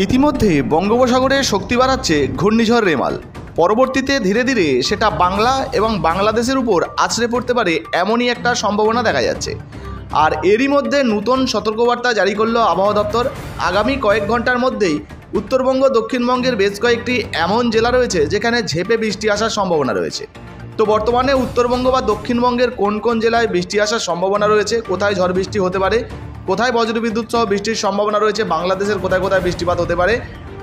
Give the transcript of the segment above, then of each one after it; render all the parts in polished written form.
ইতিমধ্যে বঙ্গোপসাগরে শক্তি বাড়াচ্ছে ঘূর্ণিঝড় রেমাল। পরবর্তীতে ধীরে ধীরে সেটা বাংলা এবং বাংলাদেশের উপর আছড়ে পড়তে পারে এমনই একটা সম্ভাবনা দেখা যাচ্ছে। আর এরই মধ্যে নতুন সতর্কবার্তা জারি করলো আবহাওয়া দপ্তর। আগামী কয়েক ঘন্টার মধ্যেই উত্তরবঙ্গ দক্ষিণবঙ্গের বেশ কয়েকটি এমন জেলা রয়েছে যেখানে ঝেঁপে বৃষ্টি আসার সম্ভাবনা রয়েছে। তো বর্তমানে উত্তরবঙ্গ বা দক্ষিণবঙ্গের কোন কোন জেলায় বৃষ্টি আসার সম্ভাবনা রয়েছে, কোথায় ঝড় বৃষ্টি হতে পারে, কোথায় বজ্রবিদ্যুৎ সহ বৃষ্টির সম্ভাবনা রয়েছে, বাংলাদেশের কোথায় কোথায় বৃষ্টিপাত হতে পারে,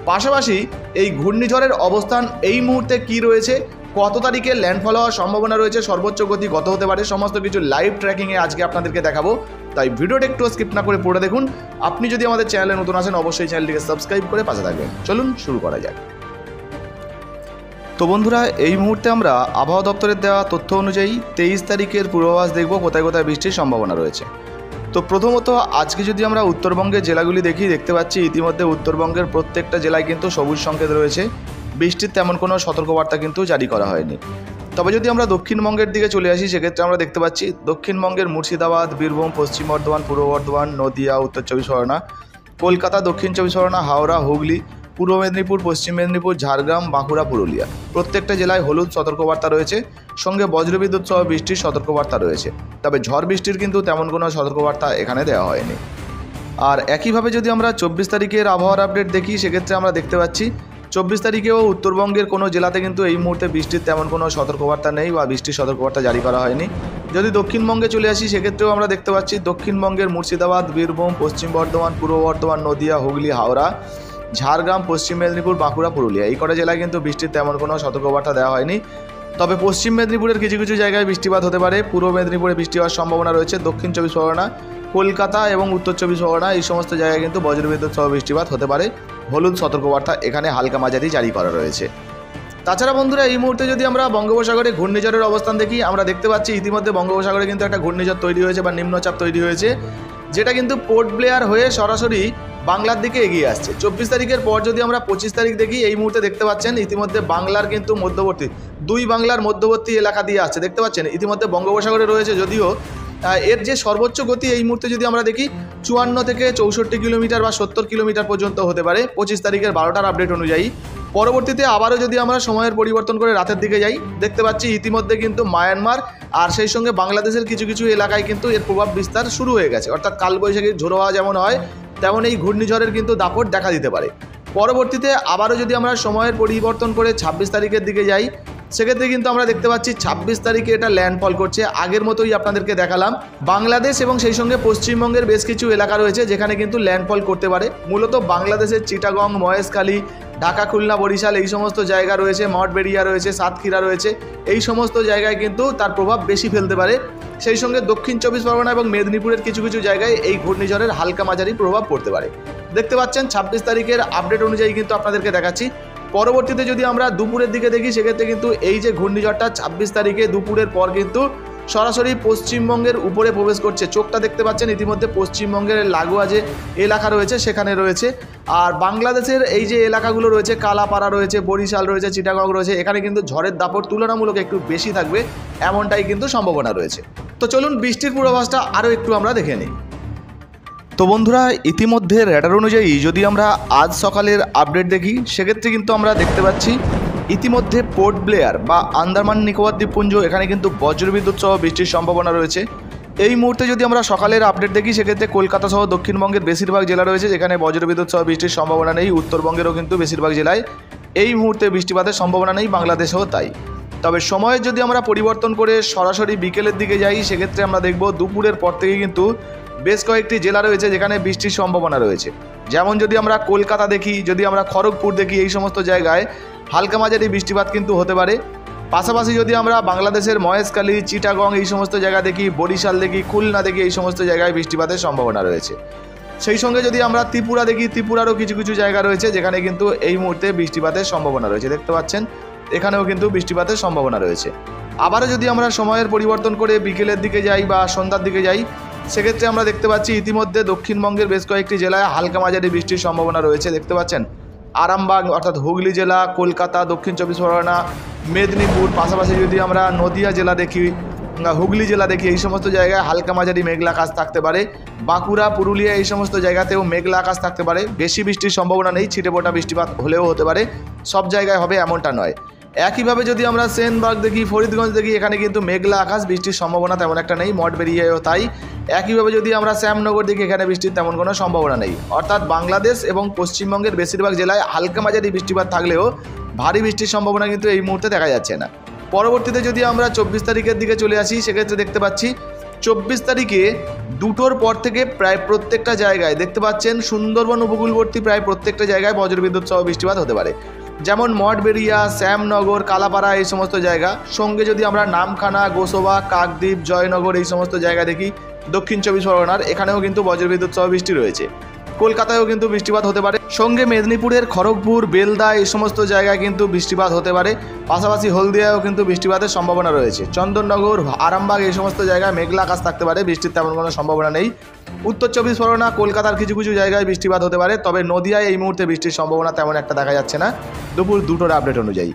পাশাপাশি এই ঘূর্ণিঝড়ের অবস্থান এই মুহূর্তে কি রয়েছে, কত তারিখে ল্যান্ডফল হওয়ার সম্ভাবনা রয়েছে, সর্বোচ্চ গতি কত হতে পারে, সমস্ত কিছু লাইভ ট্র্যাকিংয়ে আজকে আপনাদেরকে দেখাবো। তাই ভিডিওটা একটু স্কিপ না করে পড়ে দেখুন। আপনি যদি আমাদের চ্যানেলে নতুন আসেন অবশ্যই চ্যানেলটিকে সাবস্ক্রাইব করে পাশে থাকবেন। চলুন শুরু করা যাক। তো বন্ধুরা, এই মুহূর্তে আমরা আবহাওয়া দপ্তরের দেওয়া তথ্য অনুযায়ী 23 তারিখের পূর্বাভাস দেখব কোথায় কোথায় বৃষ্টির সম্ভাবনা রয়েছে। তো প্রথমত আজকে যদি আমরা উত্তরবঙ্গের জেলাগুলি দেখতে পাচ্ছি ইতিমধ্যে উত্তরবঙ্গের প্রত্যেকটা জেলায় কিন্তু সবুজ সংকেত রয়েছে। বৃষ্টির তেমন কোনো সতর্কবার্তা কিন্তু জারি করা হয়নি। তবে যদি আমরা দক্ষিণবঙ্গের দিকে চলে আসি সেক্ষেত্রে আমরা দেখতে পাচ্ছি দক্ষিণবঙ্গের মুর্শিদাবাদ, বীরভূম, পশ্চিম বর্ধমান, পূর্ব বর্ধমান, নদিয়া, উত্তর চব্বিশ পরগনা, কলকাতা, দক্ষিণ চব্বিশ পরগনা, হাওড়া, হুগলি, পূর্ব মেদিনীপুর, পশ্চিম মেদিনীপুর, ঝাড়গ্রাম, বাঁকুড়া, পুরুলিয়া প্রত্যেকটা জেলায় হলুদ সতর্কবার্তা রয়েছে, সঙ্গে বজ্রবিদ্যুৎ সহ বৃষ্টির সতর্কবার্তা রয়েছে। তবে ঝড় বৃষ্টির কিন্তু তেমন কোনো সতর্কবার্তা এখানে দেওয়া হয়নি। আর একইভাবে যদি আমরা 24 তারিখের আবহাওয়ার আপডেট দেখি সেক্ষেত্রে আমরা দেখতে পাচ্ছি 24 তারিখেও উত্তরবঙ্গের কোনো জেলাতে কিন্তু এই মুহূর্তে বৃষ্টির তেমন কোনো সতর্কবার্তা নেই বা বৃষ্টির সতর্কবার্তা জারি করা হয়নি। যদি দক্ষিণবঙ্গে চলে আসি সেক্ষেত্রেও আমরা দেখতে পাচ্ছি দক্ষিণবঙ্গের মুর্শিদাবাদ, বীরভূম, পশ্চিম বর্ধমান, পূর্ব বর্ধমান, নদিয়া, হুগলি, হাওড়া, ঝাড়গ্রাম, পশ্চিম মেদিনীপুর, বাঁকুড়া, পুরুলিয়া এই কটা জেলায় কিন্তু বৃষ্টির তেমন কোনো সতর্কবার্তা দেওয়া হয়নি। তবে পশ্চিম মেদিনীপুরের কিছু কিছু জায়গায় বৃষ্টিপাত হতে পারে, পূর্ব মেদিনীপুরে বৃষ্টি হওয়ার সম্ভাবনা রয়েছে, দক্ষিণ চব্বিশ পরগনা, কলকাতা এবং উত্তর চব্বিশ পরগনা এই সমস্ত জায়গায় কিন্তু বজ্রবিদ্যুৎ সহ বৃষ্টিপাত হতে পারে। হলুদ সতর্কবার্তা এখানে হালকা মাঝারি জারি করা রয়েছে। তাছাড়া বন্ধুরা, এই মুহূর্তে যদি আমরা বঙ্গোপসাগরে ঘূর্ণিঝড়ের অবস্থান দেখি আমরা দেখতে পাচ্ছি ইতিমধ্যে বঙ্গোপসাগরে কিন্তু একটা ঘূর্ণিঝড় তৈরি হয়েছে বা নিম্নচাপ তৈরি হয়েছে, যেটা কিন্তু পোর্ট ব্লেয়ার হয়ে সরাসরি বাংলার দিকে এগিয়ে আসছে। 24 তারিখের পর যদি আমরা 25 তারিখ দেখি এই মুহূর্তে দেখতে পাচ্ছেন ইতিমধ্যে বাংলার কিন্তু মধ্যবর্তী বাংলার মধ্যবর্তী এলাকা দিয়ে আসছে। দেখতে পাচ্ছেন ইতিমধ্যে বঙ্গোপসাগরে রয়েছে, যদিও এর যে সর্বোচ্চ গতি এই মুহূর্তে যদি আমরা দেখি 54 থেকে 64 কিলোমিটার বা 70 কিলোমিটার পর্যন্ত হতে পারে 25 তারিখের 12টার আপডেট অনুযায়ী। পরবর্তীতে আবারও যদি আমরা সময়ের পরিবর্তন করে রাতের দিকে যাই দেখতে পাচ্ছি ইতিমধ্যে কিন্তু মায়ানমার আর সেই সঙ্গে বাংলাদেশের কিছু কিছু এলাকায় কিন্তু এর প্রভাব বিস্তার শুরু হয়ে গেছে। অর্থাৎ কালবৈশাখীর ঝোড়ো হাওয়া যেমন হয় তেমন এই ঘূর্ণিঝড়ের কিন্তু দাপট দেখা দিতে পারে। পরবর্তীতে আবারও যদি আমরা সময়ের পরিবর্তন করে 26 তারিখের দিকে যাই সেক্ষেত্রে কিন্তু আমরা দেখতে পাচ্ছি 26 তারিখে এটা ল্যান্ডফল করছে। আগের মতোই আপনাদেরকে দেখালাম, বাংলাদেশ এবং সেই সঙ্গে পশ্চিমবঙ্গের বেশ কিছু এলাকা রয়েছে যেখানে কিন্তু ল্যান্ডফল করতে পারে। মূলত বাংলাদেশের চিটাগং, মহেশখালী, ঢাকা, খুলনা, বরিশাল এই সমস্ত জায়গা রয়েছে, মঠবেড়িয়া রয়েছে, সাতক্ষীরা রয়েছে, এই সমস্ত জায়গায় কিন্তু তার প্রভাব বেশি ফেলতে পারে। সেই সঙ্গে দক্ষিণ চব্বিশ পরগনা এবং মেদিনীপুরের কিছু কিছু জায়গায় এই ঘূর্ণিঝড়ের হালকা মাঝারি প্রভাব পড়তে পারে। দেখতে পাচ্ছেন 26 তারিখের আপডেট অনুযায়ী কিন্তু আপনাদেরকে দেখাচ্ছি। পরবর্তীতে যদি আমরা দুপুরের দিকে দেখি সেক্ষেত্রে কিন্তু এই যে ঘূর্ণিঝড়টা 26 তারিখে দুপুরের পর কিন্তু সরাসরি পশ্চিমবঙ্গের উপরে প্রবেশ করছে। চোখটা দেখতে পাচ্ছেন ইতিমধ্যে পশ্চিমবঙ্গের লাগোয়া যে এলাকা রয়েছে সেখানে রয়েছে। আর বাংলাদেশের এই যে এলাকাগুলো রয়েছে, কালাপাড়া রয়েছে, বরিশাল রয়েছে, চিটাগং রয়েছে, এখানে কিন্তু ঝড়ের দাপট তুলনামূলক একটু বেশি থাকবে এমনটাই কিন্তু সম্ভাবনা রয়েছে। তো চলুন বৃষ্টির পূর্বাভাসটা আরও একটু আমরা দেখে নিই। তো বন্ধুরা, ইতিমধ্যে রেডার অনুযায়ী যদি আমরা আজ সকালের আপডেট দেখি সেক্ষেত্রে কিন্তু আমরা দেখতে পাচ্ছি ইতিমধ্যে পোর্ট ব্লেয়ার বা আন্দামান নিকোবর দ্বীপপুঞ্জ এখানে কিন্তু বজ্রবিদ্যুৎ সহ বৃষ্টির সম্ভাবনা রয়েছে। এই মুহূর্তে যদি আমরা সকালের আপডেট দেখি সেক্ষেত্রে কলকাতা সহ দক্ষিণবঙ্গের বেশিরভাগ জেলা রয়েছে যেখানে বজ্রবিদ্যুৎ সহ বৃষ্টির সম্ভাবনা নেই। উত্তরবঙ্গেরও কিন্তু বেশিরভাগ জেলায় এই মুহূর্তে বৃষ্টিপাতের সম্ভাবনা নেই, বাংলাদেশেও তাই। তবে সময়ের যদি আমরা পরিবর্তন করে সরাসরি বিকেলের দিকে যাই সেক্ষেত্রে আমরা দেখব দুপুরের পর থেকে কিন্তু বেশ কয়েকটি জেলা রয়েছে যেখানে বৃষ্টির সম্ভাবনা রয়েছে। যেমন যদি আমরা কলকাতা দেখি, যদি আমরা খড়গপুর দেখি, এই সমস্ত জায়গায় হালকা মাঝারি বৃষ্টিপাত কিন্তু হতে পারে। পাশাপাশি যদি আমরা বাংলাদেশের মহেশখালী, চিটাগং এই সমস্ত জায়গা দেখি, বরিশাল দেখি, খুলনা দেখি, এই সমস্ত জায়গায় বৃষ্টিপাতের সম্ভাবনা রয়েছে। সেই সঙ্গে যদি আমরা ত্রিপুরা দেখি, ত্রিপুরারও কিছু কিছু জায়গা রয়েছে যেখানে কিন্তু এই মুহূর্তে বৃষ্টিপাতের সম্ভাবনা রয়েছে। দেখতে পাচ্ছেন এখানেও কিন্তু বৃষ্টিপাতের সম্ভাবনা রয়েছে। আবারও যদি আমরা সময়ের পরিবর্তন করে বিকেলের দিকে যাই বা সন্ধ্যার দিকে যাই সেক্ষেত্রে আমরা দেখতে পাচ্ছি ইতিমধ্যে দক্ষিণবঙ্গের বেশ কয়েকটি জেলায় হালকা মাঝারি বৃষ্টির সম্ভাবনা রয়েছে। দেখতে পাচ্ছেন আরামবাগ অর্থাৎ হুগলি জেলা, কলকাতা, দক্ষিণ চব্বিশ পরগনা, মেদিনীপুর, পাশাপাশি যদি আমরা নদিয়া জেলা দেখি, হুগলি জেলা দেখি এই সমস্ত জায়গায় হালকা মাঝারি মেঘলা আকাশ থাকতে পারে। বাঁকুড়া, পুরুলিয়া এই সমস্ত জায়গাতেও মেঘলা আকাশ থাকতে পারে। বেশি বৃষ্টির সম্ভাবনা নেই, ছিটেফোঁটা বৃষ্টিপাত হলেও হতে পারে, সব জায়গায় হবে এমনটা নয়। একইভাবে যদি আমরা সেনবাগ দেখি, ফরিদগঞ্জ দেখি, এখানে কিন্তু মেঘলা আকাশ, বৃষ্টির সম্ভাবনা তেমন একটা নেই। মঠবেড়িয়ায়ও তাই। একইভাবে যদি আমরা শ্যামনগর দেখি, এখানে বৃষ্টির তেমন কোনো সম্ভাবনা নেই। অর্থাৎ বাংলাদেশ এবং পশ্চিমবঙ্গের বেশিরভাগ জেলায় হালকা মাঝারি বৃষ্টিপাত থাকলেও ভারী বৃষ্টির সম্ভাবনা কিন্তু এই মুহূর্তে দেখা যাচ্ছে না। পরবর্তীতে যদি আমরা 24 তারিখের দিকে চলে আসি, সেক্ষেত্রে দেখতে পাচ্ছি 24 তারিখে 2টোর পর থেকে প্রায় প্রত্যেকটা জায়গায় দেখতে পাচ্ছেন সুন্দরবন উপকূলবর্তী প্রায় প্রত্যেকটা জায়গায় বজ্রবিদ্যুৎ সহ বৃষ্টিপাত হতে পারে। যেমন মঠবেড়িয়া, শ্যামনগর, কালাপাড়া এই সমস্ত জায়গা। সঙ্গে যদি আমরা নামখানা, গোসবা, কাকদ্বীপ, জয়নগর এই সমস্ত জায়গা দেখি দক্ষিণ 24 পরগনার, এখানেও কিন্তু বজ্রবিদ্যুৎ সহ বৃষ্টি রয়েছে। কলকাতায়ও কিন্তু বৃষ্টিপাত হতে পারে। সঙ্গে মেদিনীপুরের খড়গপুর, বেলদা এই সমস্ত জায়গায় কিন্তু বৃষ্টিপাত হতে পারে। পাশাপাশি হলদিয়ায়ও কিন্তু বৃষ্টিপাতের সম্ভাবনা রয়েছে। চন্দননগর, আরামবাগ এই সমস্ত জায়গায় মেঘলা আকাশ থাকতে পারে, বৃষ্টির তেমন কোনো সম্ভাবনা নেই। উত্তর 24 পরগনা, কলকাতার কিছু কিছু জায়গায় বৃষ্টিপাত হতে পারে, তবে নদিয়ায় এই মুহূর্তে বৃষ্টির সম্ভাবনা তেমন একটা দেখা যাচ্ছে না দুপুর 2টোর আপডেট অনুযায়ী।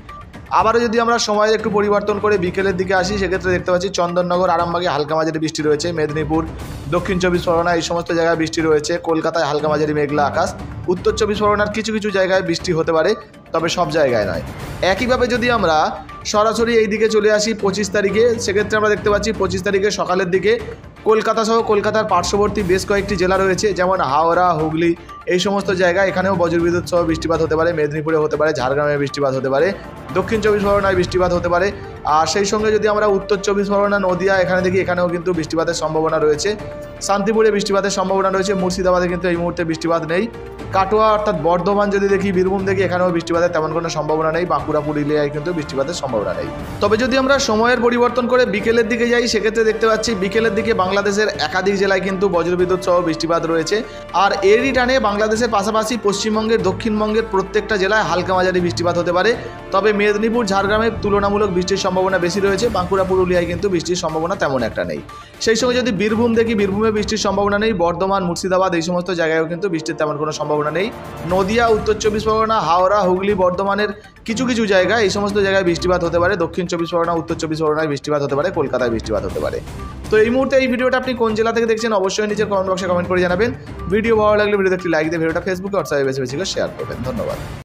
আবারও যদি আমরা সময়ের একটু পরিবর্তন করে বিকেলের দিকে আসি, সেক্ষেত্রে দেখতে পাচ্ছি চন্দননগর, আরামবাগে হালকা মাঝারি বৃষ্টি রয়েছে। মেদিনীপুর, দক্ষিণ 24 পরগনা এই সমস্ত জায়গায় বৃষ্টি রয়েছে। কলকাতায় হালকা মাঝারি মেঘলা আকাশ। উত্তর 24 পরগনার কিছু কিছু জায়গায় বৃষ্টি হতে পারে, তবে সব জায়গায় নয়। একইভাবে যদি আমরা সরাসরি এই দিকে চলে আসি 25 তারিখে, সেক্ষেত্রে আমরা দেখতে পাচ্ছি 25 তারিখে সকালের দিকে কলকাতা সহ কলকাতার পার্শ্ববর্তী বেশ কয়েকটি জেলা রয়েছে, যেমন হাওড়া, হুগলি এই সমস্ত জায়গায় এখানেও বজ্রবিদ্যুৎ সহ বৃষ্টিপাত হতে পারে। মেদিনীপুরে হতে পারে, ঝাড়গ্রামে বৃষ্টিপাত হতে পারে, দক্ষিণ 24 পরগনায় বৃষ্টিপাত হতে পারে। আর সেই সঙ্গে যদি আমরা উত্তর 24 পরগনা, নদিয়া এখানে দেখি, এখানেও কিন্তু বৃষ্টিপাতের সম্ভাবনা রয়েছে। শান্তিপুরে বৃষ্টিপাতের সম্ভাবনা রয়েছে। মুর্শিদাবাদে কিন্তু এই মুহূর্তে বৃষ্টিপাত নেই। কাটোয়া অর্থাৎ বর্ধমান যদি দেখি, বীরভূম দেখি, এখানেও বৃষ্টিপাতের তেমন কোনো সম্ভাবনা নেই। বাঁকুড়া, পুরুলিয়ায় কিন্তু বৃষ্টিপাতের সম্ভাবনা নেই। তবে যদি আমরা সময়ের পরিবর্তন করে বিকেলের দিকে যাই, সেক্ষেত্রে দেখতে পাচ্ছি বিকেলের দিকে বাংলাদেশের একাধিক জেলায় কিন্তু বজ্রবিদ্যুৎ সহ বৃষ্টিপাত রয়েছে। আর এরই টানে বাংলাদেশের পাশাপাশি পশ্চিমবঙ্গের, দক্ষিণবঙ্গের প্রত্যেকটা জেলায় হালকা মাঝারি বৃষ্টিপাত হতে পারে। তবে মেদিনীপুর, ঝাড়গ্রামে তুলনামূলক বৃষ্টির সম্ভাবনা বেশি রয়েছে। বাঁকুড়া, পুরুলিয়ায় কিন্তু বৃষ্টির সম্ভাবনা তেমন একটা নেই। সেই সঙ্গে যদি বীরভূম দেখি, বীরভূমে বৃষ্টির সম্ভাবনা নেই। বর্ধমান, মুর্শিদাবাদ এই সমস্ত জায়গায়ও কিন্তু বৃষ্টির তেমন কোনো সম্ভাবনা নেই। নদিয়া, উত্তর 24 পরগনা, হাওড়া, হুগলি, বর্ধমানের কিছু কিছু জায়গায় এই সমস্ত জায়গায় বৃষ্টিপাত হতে পারে। দক্ষিণ 24 পরগনা, উত্তর 24 পরগনায় বৃষ্টিপাত হতে পারে, কলকাতায় বৃষ্টিপাত হতে পারে। তো এই মুহূর্তে এই ভিডিওটা আপনি কোন জেলা থেকে দেখছেন অবশ্যই নিচের কমেন্ট বক্সে কমেন্ট করে জানাবেন। ভিডিও ভালো লাগলে ভিডিওতে একটি লাইক দিয়ে ভিডিওটা ফেসবুকে, হোয়াটসঅ্যাপে বেশি বেশি করে শেয়ার করবেন। ধন্যবাদ।